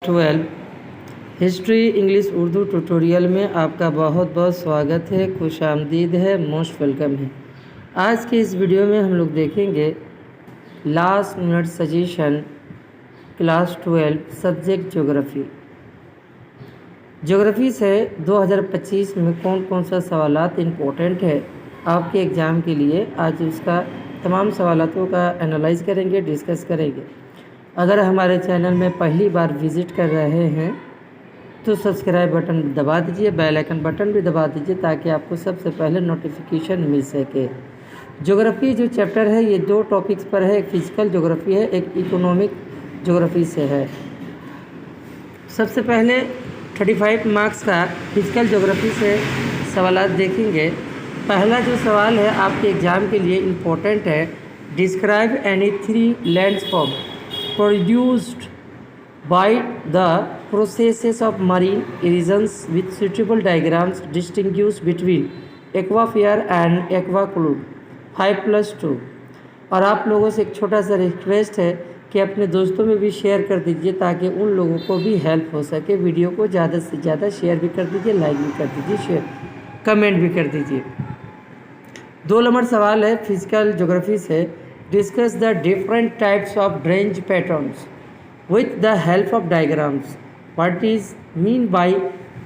12 history English Urdu tutorial में आपका बहुत बहुत स्वागत है, खुश आमदीद है, मोस्ट वेलकम है। आज की इस वीडियो में हम लोग देखेंगे last minute suggestion class 12 subject geography से 2025 में कौन कौन सा सवालात इम्पोर्टेंट है आपके एग्ज़ाम के लिए। आज उसका तमाम सवालातों का एनालाइज करेंगे, डिस्कस करेंगे। अगर हमारे चैनल में पहली बार विज़िट कर रहे हैं तो सब्सक्राइब बटन दबा दीजिए, बेल आइकन बटन भी दबा दीजिए ताकि आपको सबसे पहले नोटिफिकेशन मिल सके। ज्योग्राफी जो चैप्टर है ये दो टॉपिक्स पर है, एक फिजिकल ज्योग्राफी है, एक इकोनॉमिक ज्योग्राफी से है। सबसे पहले 35 मार्क्स का फिजिकल ज्योग्राफी से सवालात देखेंगे। पहला जो सवाल है आपके एग्ज़ाम के लिए इम्पोर्टेंट है, describe any 3 landform produced by the processes of marine erosions with suitable diagrams distinguish between aquasphere and aquaclude 5+2। और आप लोगों से एक छोटा सा रिक्वेस्ट है कि अपने दोस्तों में भी शेयर कर दीजिए ताकि उन लोगों को भी हेल्प हो सके। वीडियो को ज़्यादा से ज़्यादा शेयर भी कर दीजिए, लाइक भी कर दीजिए, शेयर कमेंट भी कर दीजिए। 2 नंबर सवाल है फिजिकल ज्योग्राफी से, discuss the different types of drainage patterns with the help of diagrams. What is mean by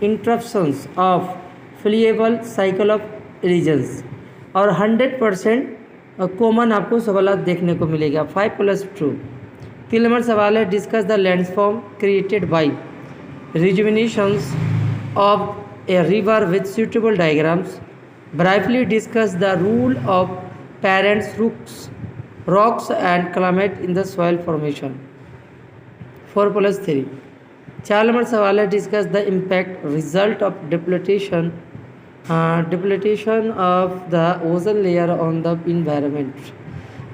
interruptions of flowable cycle of regions? और 100% कॉमन आपको सवाल देखने को मिलेगा 5+2। 3 नंबर सवाल है, discuss the landform created by rejuvenations of a river with suitable diagrams. Briefly discuss the role of parent rocks and climate in the soil formation 4+3। 4 number सवाल है, discuss the impact result of depletion of the ozone layer on the environment.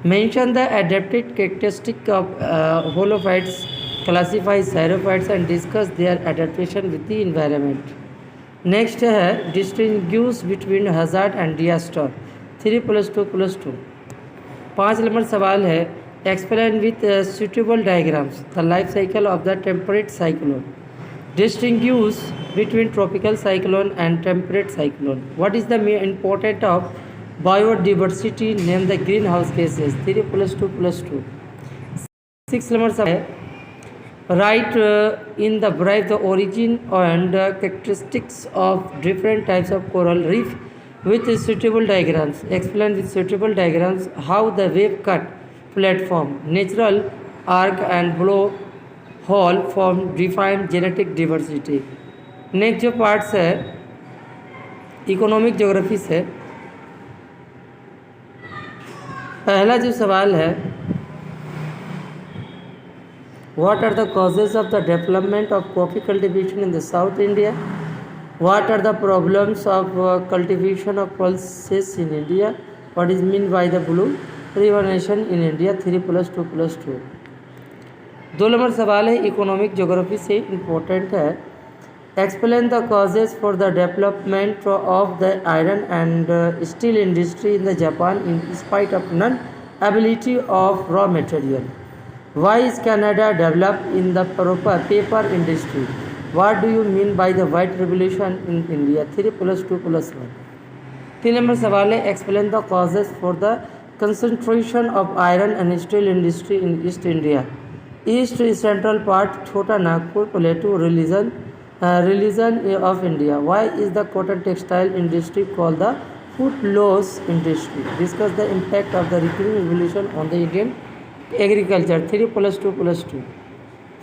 Mention the adapted characteristic of halophytes, classify xerophytes and discuss their adaptation with the environment. Next है, distinguish between hazard and disaster 3+2+2। 5 number सवाल है, explain with suitable diagrams the life cycle of the temperate cyclone. Distinguish between tropical cyclone and temperate cyclone. What is the important of biodiversity, name the green house gases 3+2+2। 6 number सवाल है, right in the bright the origin and characteristics of different types of coral reef with suitable diagrams. Explain with suitable diagrams how the wave cut platform, natural arc and blow hole form define genetic diversity. Next जो parts है economic geography से, पहला जो सवाल है, what are the causes of the development of coffee cultivation in the South India? What are the problems of cultivation of pulses in India? What is mean by the blue revolution in India 3+2+2। 2 number सवाल है economic geography से important है, explain the causes for the development of the iron and steel industry in the Japan in spite of non ability of raw material. Why is Canada develop in the paper industry. What do you mean by the white revolution in India 3+2+1। 3 number सवाल है, explain the causes for the concentration of iron and steel industry in east India. East central part, Chota Nagpur, plateau region of India. Why is the cotton textile industry called the footloose industry. Discuss the impact of the green revolution on the Indian agriculture 3+2+2।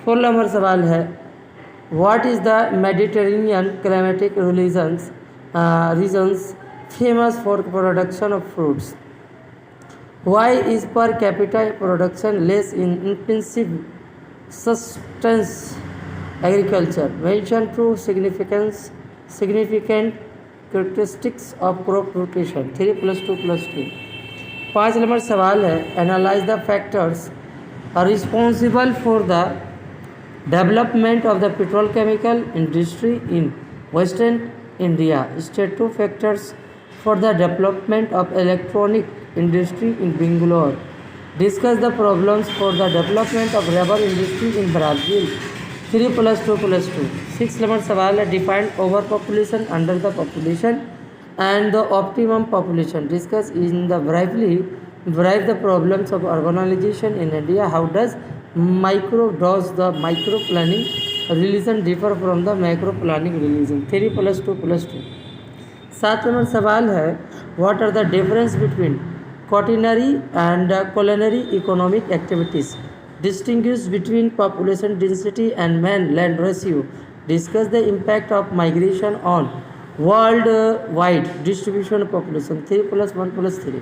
4 number सवाल है, what is the Mediterranean climatic regions famous for production of fruits? Why is per capita production less in intensive subsistence agriculture? Mention 2 significant characteristics of crop rotation 3+2+2। 5 number सवाल है, analyze the factors responsible for the development of the petrochemical industry in Western India. State 2 factors for the development of electronic industry in Bangalore. Discuss the problems for the development of rubber industry in Brazil 3+2+2। 6 number सवाल है, defined over population, under the population and the optimum population. Discuss in the brief the problems of urbanization in India. How does the micro planning religion differ from the macro planning religion? 3+2+2। 7 number सवाल है, what are the difference between quaternary and culinary economic activities? Distinguish between population density and man-land ratio. Discuss the impact of migration on worldwide distribution of population। 3+1+3।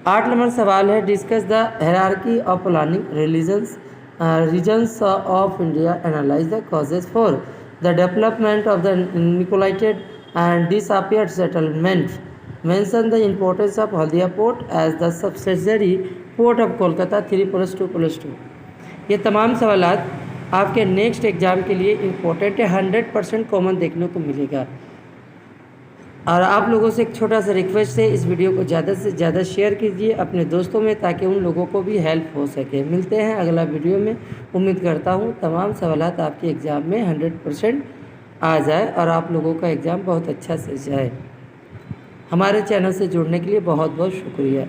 8 number सवाल है, discuss the hierarchy of planning regions of India, analyse the causes for the development of the nucleated and disappeared settlement. Mention the importance of Haldia port as the subsidiary port of Kolkata. 3+2+2। ये तमाम सवालात आपके next exam के लिए important है, 100% common देखने को मिलेगा। और आप लोगों से एक छोटा सा रिक्वेस्ट है, इस वीडियो को ज़्यादा से ज़्यादा शेयर कीजिए अपने दोस्तों में, ताकि उन लोगों को भी हेल्प हो सके। मिलते हैं अगला वीडियो में। उम्मीद करता हूँ तमाम सवालात आपके एग्ज़ाम में 100% आ जाए और आप लोगों का एग्ज़ाम बहुत अच्छा से जाए। हमारे चैनल से जुड़ने के लिए बहुत बहुत शुक्रिया।